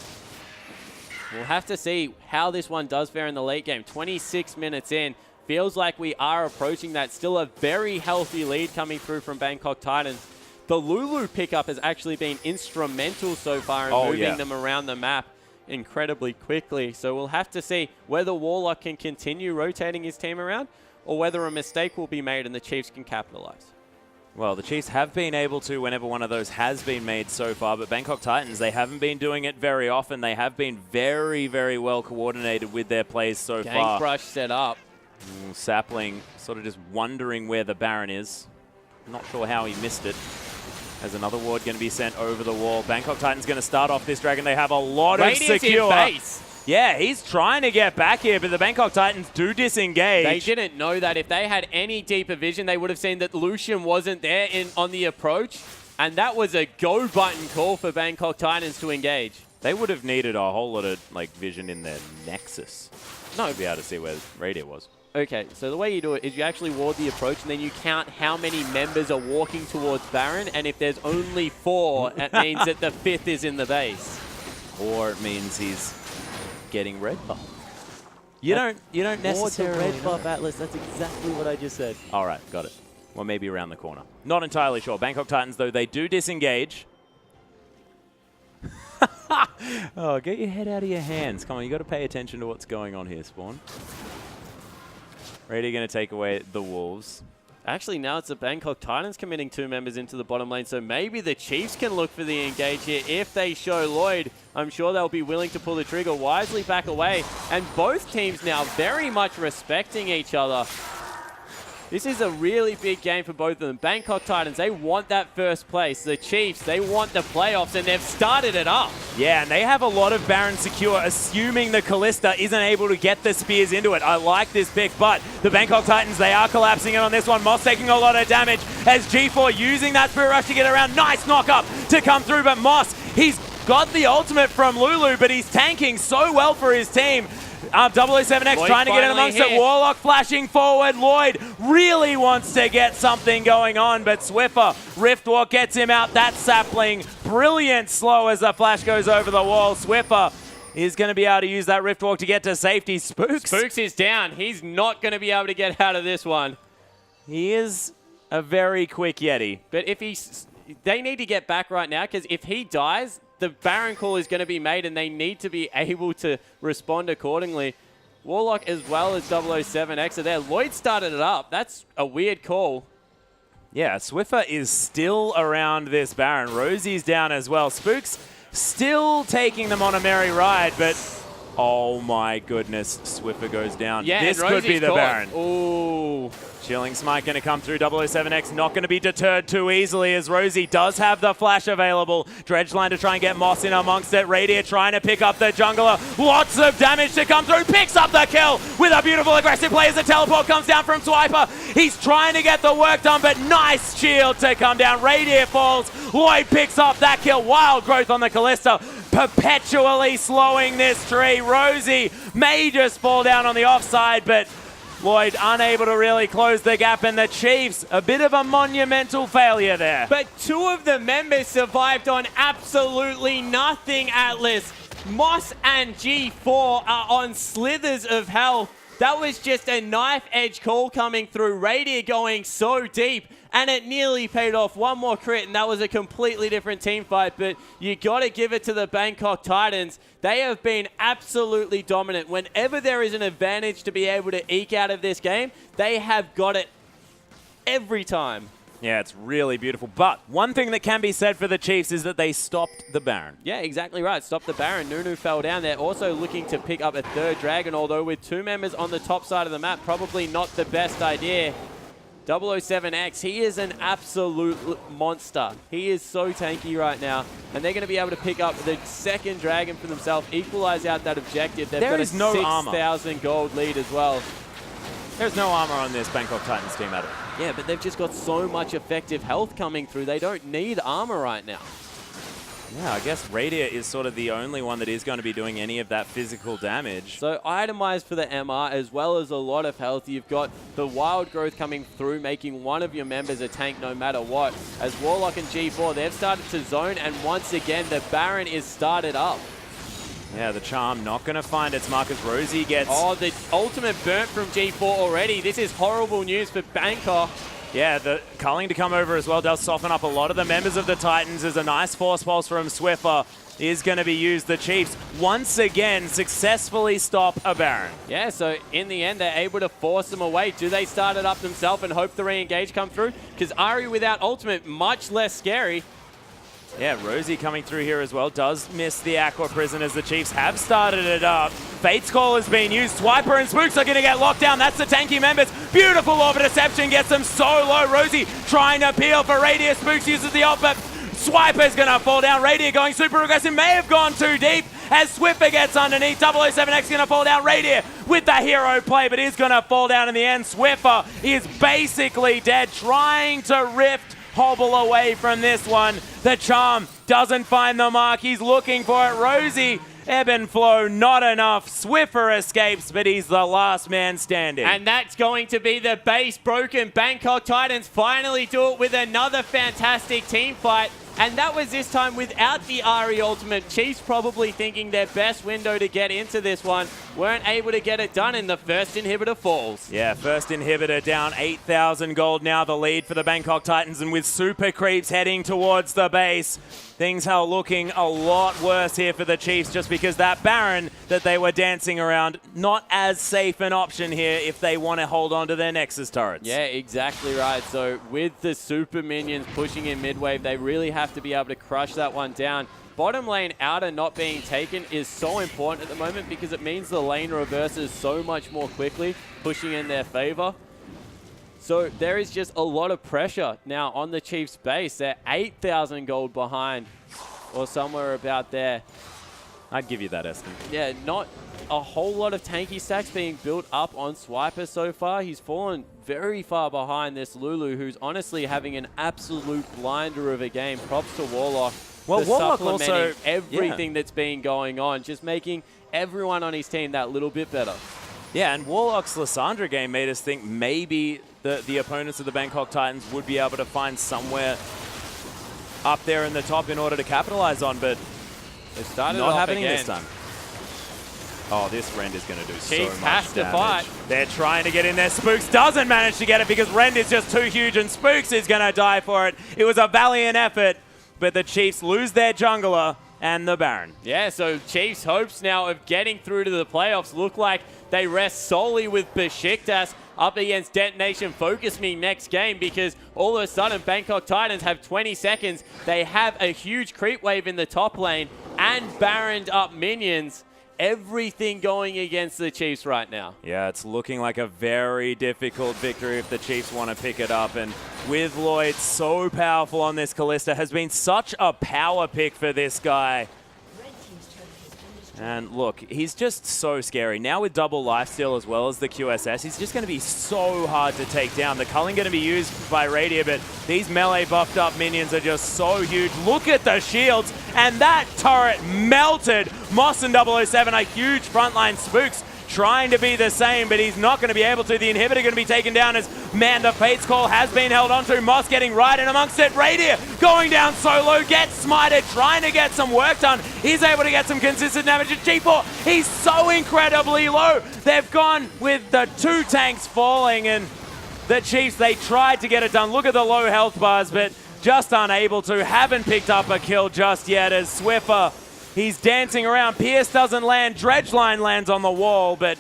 we'll have to see how this one does fare in the late game. 26 minutes in. Feels like we are approaching that. Still a very healthy lead coming through from Bangkok Titans. The Lulu pickup has actually been instrumental so far in moving them around the map incredibly quickly. So we'll have to see whether Warlock can continue rotating his team around or whether a mistake will be made and the Chiefs can capitalize. Well, the Chiefs have been able to whenever one of those has been made so far, but Bangkok Titans, they haven't been doing it very often. They have been very, very well coordinated with their plays so far. Gank Rush set up. Sapling sort of just wondering where the Baron is. Not sure how he missed it. As another ward going to be sent over the wall. Bangkok Titans going to start off this dragon. They have a lot of secure. Yeah, he's trying to get back here, but the Bangkok Titans do disengage. They didn't know that. If they had any deeper vision, they would have seen that Lucian wasn't there on the approach. And that was a go button call for Bangkok Titans to engage. They would have needed a whole lot of vision in their Nexus. No, to be able to see where Radier was. Okay, so the way you do it is you actually ward the approach, and then you count how many members are walking towards Baron, and if there's only 4, it means that the 5th is in the base. Or it means he's getting red buff. You don't necessarily red buff, Atlas. That's exactly what I just said. All right, got it. Well, maybe around the corner. Not entirely sure. Bangkok Titans, though, they do disengage. Oh, get your head out of your hands. Come on, you got to pay attention to what's going on here, Spawn. Radiant going to take away the Wolves. Actually, now it's the Bangkok Titans committing 2 members into the bottom lane, so maybe the Chiefs can look for the engage here. If they show Lloyd, I'm sure they'll be willing to pull the trigger, wisely back away. And both teams now very much respecting each other. This is a really big game for both of them. Bangkok Titans, they want that first place. The Chiefs, they want the playoffs, and they've started it up. Yeah, and they have a lot of Baron secure, assuming the Kalista isn't able to get the spears into it. I like this pick, but the Bangkok Titans, they are collapsing in on this one. Moss taking a lot of damage as G4 using that Spirit Rush to get around. Nice knock-up to come through, but Moss, he's got the ultimate from Lulu, but he's tanking so well for his team. 007X Lloyd trying to get in amongst it. Warlock flashing forward. Lloyd really wants to get something going on, but Swiffer, Riftwalk gets him out. That sapling, brilliant slow as the flash goes over the wall. Swiffer is going to be able to use that Riftwalk to get to safety. Spooks is down. He's not going to be able to get out of this one. He is a very quick Yeti. But if they need to get back right now, because if he dies, the Baron call is going to be made, and they need to be able to respond accordingly. Warlock as well as 007X are there. Lloyd started it up. That's a weird call. Yeah, Swiffer is still around this Baron. Rosie's down as well. Spooks still taking them on a merry ride, but oh my goodness, Swiffer goes down. Yeah, this could be the Baron. Ooh. Chilling Smite going to come through. 007X not going to be deterred too easily as Rosie does have the flash available. Dredgeline to try and get Moss in amongst it. Radiant trying to pick up the jungler. Lots of damage to come through. Picks up the kill with a beautiful aggressive play as the teleport comes down from Swiper. He's trying to get the work done, but nice shield to come down. Radiant falls. Lloyd picks up that kill. Wild growth on the Kalista. Perpetually slowing this tree. Rosie may just fall down on the offside, but Lloyd unable to really close the gap, and the Chiefs, a bit of a monumental failure there. But 2 of the members survived on absolutely nothing, Atlas. Moss and G4 are on slithers of health. That was just a knife edge call coming through. Radiant going so deep, and it nearly paid off. One more crit, and that was a completely different team fight, but you got to give it to the Bangkok Titans. They have been absolutely dominant. Whenever there is an advantage to be able to eke out of this game, they have got it every time. Yeah, it's really beautiful. But one thing that can be said for the Chiefs is that they stopped the Baron. Yeah, exactly right. Stop the Baron. Nunu fell down. They're also looking to pick up a 3rd dragon, although with 2 members on the top side of the map, probably not the best idea. 007X, he is an absolute monster. He is so tanky right now, and they're going to be able to pick up the 2nd dragon for themselves, equalize out that objective. They've got a 6,000 gold lead as well. There's no armor on this Bangkok Titans team at all. Yeah, but they've just got so much effective health coming through. They don't need armor right now. Yeah, I guess Radiant is sort of the only one that is going to be doing any of that physical damage. So itemized for the MR as well as a lot of health. You've got the wild growth coming through, making one of your members a tank no matter what. As Warlock and G4, they've started to zone, and once again, the Baron is started up. Yeah, the charm not going to find its mark as Rosie gets... Oh, the ultimate burnt from G4 already. This is horrible news for Bangkok. Yeah, the culling to come over as well does soften up a lot of the members of the Titans. As a nice force pulse from Swiffer is going to be used. The Chiefs, once again, successfully stop a Baron. Yeah, so in the end, they're able to force them away. Do they start it up themselves and hope the re-engage come through? Because Ari without ultimate, much less scary. Yeah, Rosie coming through here as well. Does miss the Aqua Prison as the Chiefs have started it up. Fate's Call has been used. Swiper and Spooks are going to get locked down. That's the tanky members. Beautiful Orb of Deception gets them so low. Rosie trying to peel for Radiant. Spooks uses the ult, but Swiper's going to fall down. Radiant going super aggressive. May have gone too deep as Swiffer gets underneath. 007X going to fall down. Radiant with the hero play, but is going to fall down in the end. Swiffer is basically dead, trying to rift hobble away from this one. The charm doesn't find the mark. He's looking for it. Rosie Ebb and flow, not enough. Swiffer escapes, but he's the last man standing. And that's going to be the base broken. Bangkok Titans finally do it with another fantastic team fight. And that was this time without the Ari ultimate. Chiefs probably thinking their best window to get into this one. Weren't able to get it done in the first inhibitor falls. Yeah, first inhibitor down, 8,000 gold now, the lead for the Bangkok Titans. And with super creeps heading towards the base, things are looking a lot worse here for the Chiefs just because that Baron that they were dancing around, not as safe an option here if they want to hold on to their Nexus turrets. Yeah, exactly right. So with the super minions pushing in mid-wave, they really have to be able to crush that one down. Bottom lane outer not being taken is so important at the moment because it means the lane reverses so much more quickly, pushing in their favor. So there is just a lot of pressure now on the Chiefs base. They're 8,000 gold behind or somewhere about there. I'd give you that estimate. Yeah, not a whole lot of tanky stacks being built up on Swiper so far. He's fallen very far behind this Lulu, who's honestly having an absolute blinder of a game. Props to Warlock. Well, Warlock also everything that's been going on, just making everyone on his team that little bit better. Yeah, and Warlock's Lissandra game made us think maybe the opponents of the Bangkok Titans would be able to find somewhere up there in the top in order to capitalize on, but they started not off happening again. this time. Oh, this Rend is going to do Chiefs so much has to damage. fight. They're trying to get in there. Spooks doesn't manage to get it because Rend is just too huge and Spooks is going to die for it. It was a valiant effort, but the Chiefs lose their jungler and the Baron. Yeah, so Chiefs' hopes now of getting through to the playoffs look like they rest solely with Besiktas up against Detonation Focus Me next game because all of a sudden Bangkok Titans have 20 seconds. They have a huge creep wave in the top lane and Baroned up minions. Everything going against the Chiefs right now. Yeah, it's looking like a very difficult victory if the Chiefs want to pick it up. And with Lloyd so powerful on this Kalista, has been such a power pick for this guy. And look, he's just so scary. Now with double lifesteal as well as the QSS, he's just going to be so hard to take down. The culling going to be used by Radiant, but these melee buffed up minions are just so huge. Look at the shields, and that turret melted. Moss and 007 are huge frontline spooks trying to be the same, but he's not going to be able to. The inhibitor going to be taken down as, man, the Fate's Call has been held onto. Moss getting right in amongst it. Radiant going down solo, gets smited, trying to get some work done. He's able to get some consistent damage at G4. He's so incredibly low. They've gone with the two tanks falling, and the Chiefs, they tried to get it done. Look at the low health bars, but just unable to. Haven't picked up a kill just yet as Swiffer, he's dancing around. Pierce doesn't land. Dredgeline lands on the wall, but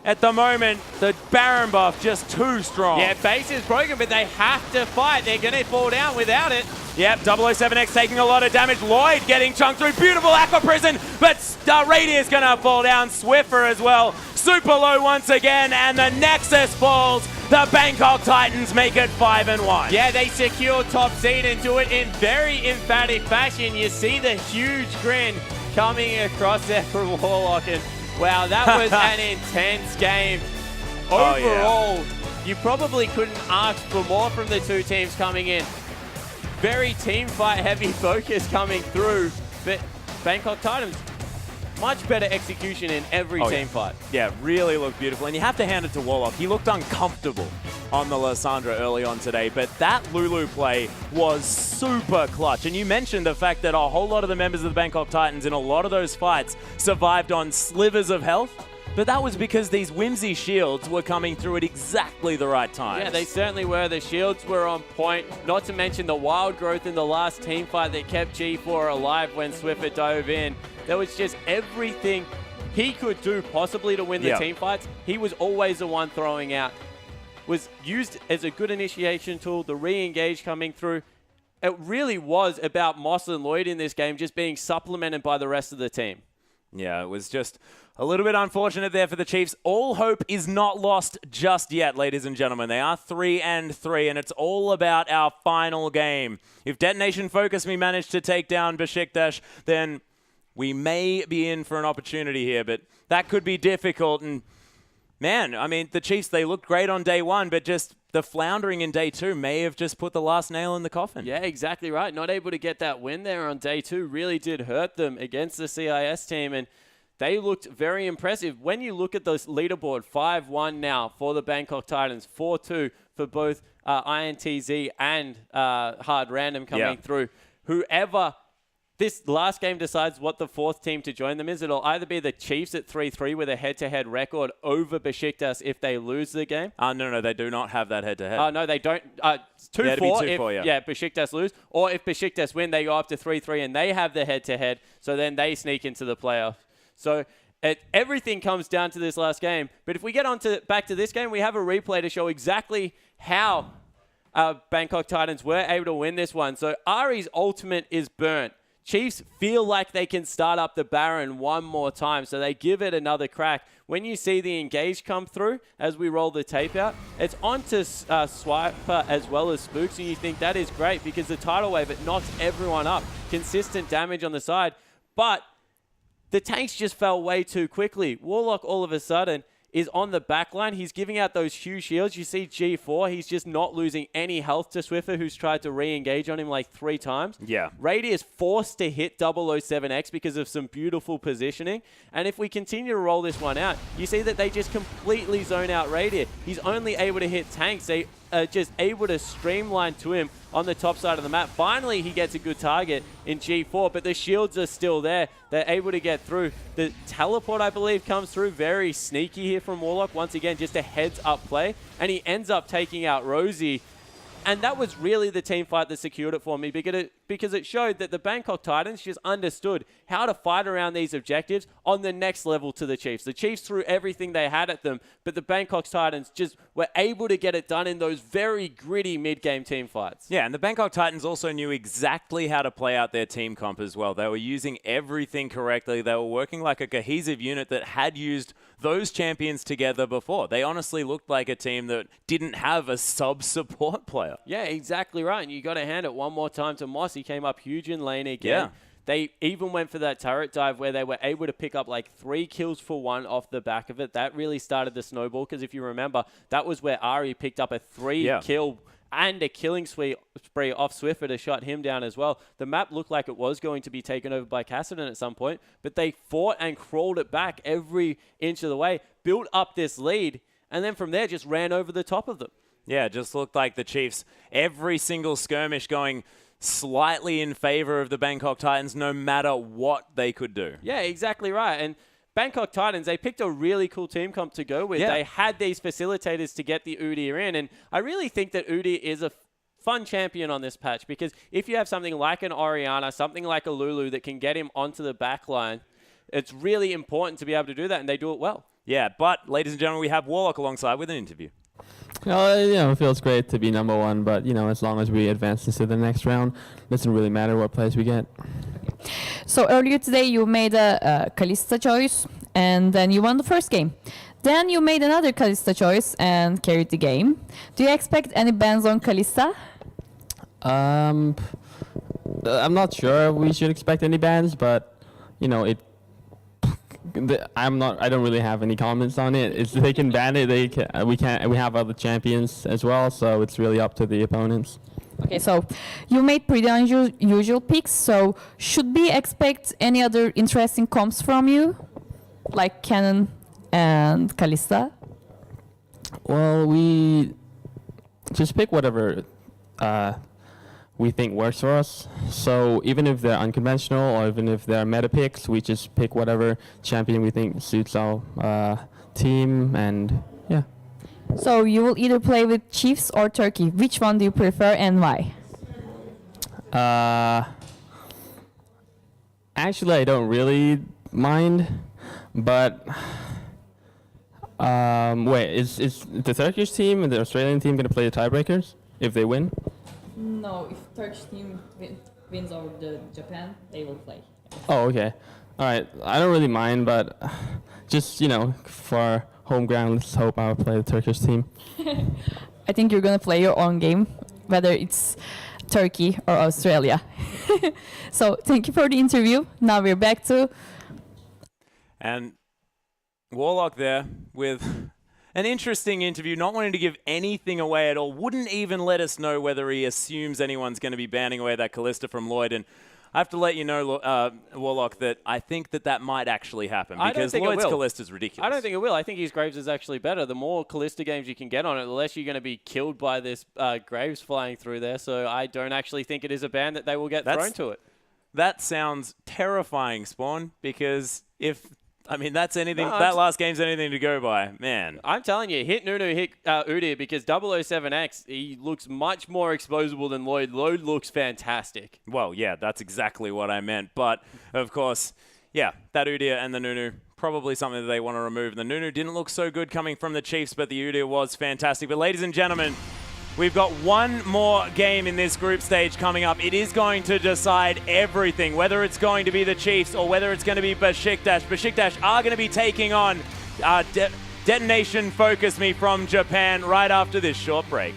at the moment, the Baron buff just too strong. Yeah, base is broken, but they have to fight. They're going to fall down without it. Yep, 007X taking a lot of damage. Lloyd getting chunked through. Beautiful Aqua Prison, but Radiant's going to fall down. Swiffer as well. Super low once again, and the Nexus falls. The Bangkok Titans make it 5-1. Yeah, they secure top seed and do it in very emphatic fashion. You see the huge grin coming across there from Warlock, and wow, that was an intense game. Overall, you probably couldn't ask for more from the two teams coming in. Very team fight heavy focus coming through, but Bangkok Titans, much better execution in every team fight. Yeah, really looked beautiful. And you have to hand it to Warlock. He looked uncomfortable on the Lissandra early on today, but that Lulu play was super clutch. And you mentioned the fact that a whole lot of the members of the Bangkok Titans in a lot of those fights survived on slivers of health. But that was because these Whimsy shields were coming through at exactly the right time. Yeah, they certainly were. The shields were on point. Not to mention the wild growth in the last team fight that kept G4 alive when Swiffer dove in. There was just everything he could do possibly to win the team fights. He was always the one throwing out. Was used as a good initiation tool, the re-engage coming through. It really was about Moss and Lloyd in this game just being supplemented by the rest of the team. Yeah, it was just a little bit unfortunate there for the Chiefs. All hope is not lost just yet, ladies and gentlemen. They are 3-3, and it's all about our final game. If Detonation Focus Me manage to take down Besiktas, then we may be in for an opportunity here, but that could be difficult. And Man, I mean, the Chiefs, they looked great on day one, but just the floundering in day two may have just put the last nail in the coffin. Yeah, exactly right. Not able to get that win there on day two really did hurt them against the CIS team, and they looked very impressive. When you look at the leaderboard, 5-1 now for the Bangkok Titans, 4-2 for both INTZ and Hard Random coming through. Whoever this last game decides what the fourth team to join them is, it'll either be the Chiefs at 3-3 with a head-to-head record over Besiktas if they lose the game. No, they do not have that head-to-head. Oh, no, they don't. 2-4 if Besiktas lose. Or if Besiktas win, they go up to 3-3 and they have the head-to-head, so then they sneak into the playoffs. So everything comes down to this last game. But if we get back to this game, we have a replay to show exactly how Bangkok Titans were able to win this one. So Ari's ultimate is burnt. Chiefs feel like they can start up the Baron one more time, so they give it another crack. When you see the engage come through, as we roll the tape out, it's onto Swiper as well as Spooks, and you think that is great because the tidal wave, it knocks everyone up. Consistent damage on the side, but the tanks just fell way too quickly. Warlock all of a sudden is on the back line. He's giving out those huge shields. You see G4, he's just not losing any health to Swiffer, who's tried to re-engage on him like 3 times. Yeah. Rady is forced to hit 007X because of some beautiful positioning. And if we continue to roll this one out, you see that they just completely zone out Rady. He's only able to hit tanks. They are just able to streamline to him on the top side of the map. Finally, he gets a good target in G4, but the shields are still there. They're able to get through. The teleport, I believe, comes through. Very sneaky here from Warlock. Once again, just a heads-up play. And he ends up taking out Rosie. And that was really the team fight that secured it for me because it showed that the Bangkok Titans just understood how to fight around these objectives on the next level to the Chiefs. The Chiefs threw everything they had at them, but the Bangkok Titans just were able to get it done in those very gritty mid-game team fights. Yeah, and the Bangkok Titans also knew exactly how to play out their team comp as well. They were using everything correctly. They were working like a cohesive unit that had used those champions together before. They honestly looked like a team that didn't have a sub-support player. Yeah, exactly right. And you got to hand it one more time to Moss. He came up huge in lane again. Yeah. They even went for that turret dive where they were able to pick up like 3 kills for 1 off the back of it. That really started the snowball because if you remember, that was where Ari picked up a 3-kill and a killing spree off Swiffer to shut him down as well. The map looked like it was going to be taken over by Cassidy at some point, but they fought and crawled it back every inch of the way, built up this lead, and then from there just ran over the top of them. Yeah, it just looked like the Chiefs, every single skirmish going slightly in favor of the Bangkok Titans, no matter what they could do. Yeah, exactly right. And Bangkok Titans, they picked a really cool team comp to go with. Yeah. They had these facilitators to get the Udyr in, and I really think that Udyr is a fun champion on this patch because if you have something like an Orianna, something like a Lulu that can get him onto the back line, it's really important to be able to do that, and they do it well. Yeah, but ladies and gentlemen, we have Warlock alongside with an interview. It feels great to be number 1, but, as long as we advance into the next round, it doesn't really matter what place we get. So earlier today, you made a Kalista choice, and then you won the first game. Then you made another Kalista choice and carried the game. Do you expect any bans on Kalista? I'm not sure we should expect any bans, but, I don't really have any comments on it. They can ban it. We have other champions as well, so it's really up to the opponents. Okay, so you made pretty unusual picks. So should we expect any other interesting comps from you, like Cannon and Kalista? Well, we just pick whatever we think works for us. So even if they're unconventional or even if they're meta picks, we just pick whatever champion we think suits our team, and yeah. So you will either play with Chiefs or Turkey. Which one do you prefer and why? Actually, I don't really mind, but wait, is the Turkish team and the Australian team going to play the tiebreakers if they win? No, if Turkish team wins over the Japan, they will play. Oh, okay. All right. I don't really mind, but just, for home ground, let's hope I'll play the Turkish team. I think you're going to play your own game, whether it's Turkey or Australia. So thank you for the interview. Now we're back to... And Warlock there with An interesting interview, not wanting to give anything away at all. Wouldn't even let us know whether he assumes anyone's going to be banning away that Kalista from Lloyd. And I have to let you know, Warlock, that I think that might actually happen because Lloyd's Kalista is ridiculous. I don't think it will. I think his Graves is actually better. The more Kalista games you can get on it, the less you're going to be killed by this Graves flying through there. So I don't actually think it is a ban that they will get thrown to it. That sounds terrifying, Spawn, because that's anything. That last game's anything to go by, man. I'm telling you, hit Nunu, hit Udyr, because 007X, he looks much more exposable than Lloyd. Lloyd looks fantastic. Well, yeah, that's exactly what I meant. But, of course, yeah, that Udyr and the Nunu, probably something that they want to remove. The Nunu didn't look so good coming from the Chiefs, but the Udyr was fantastic. But, ladies and gentlemen, we've got one more game in this group stage coming up. It is going to decide everything, whether it's going to be the Chiefs or whether it's going to be Besiktas. Besiktas are going to be taking on Detonation Focus Me from Japan right after this short break.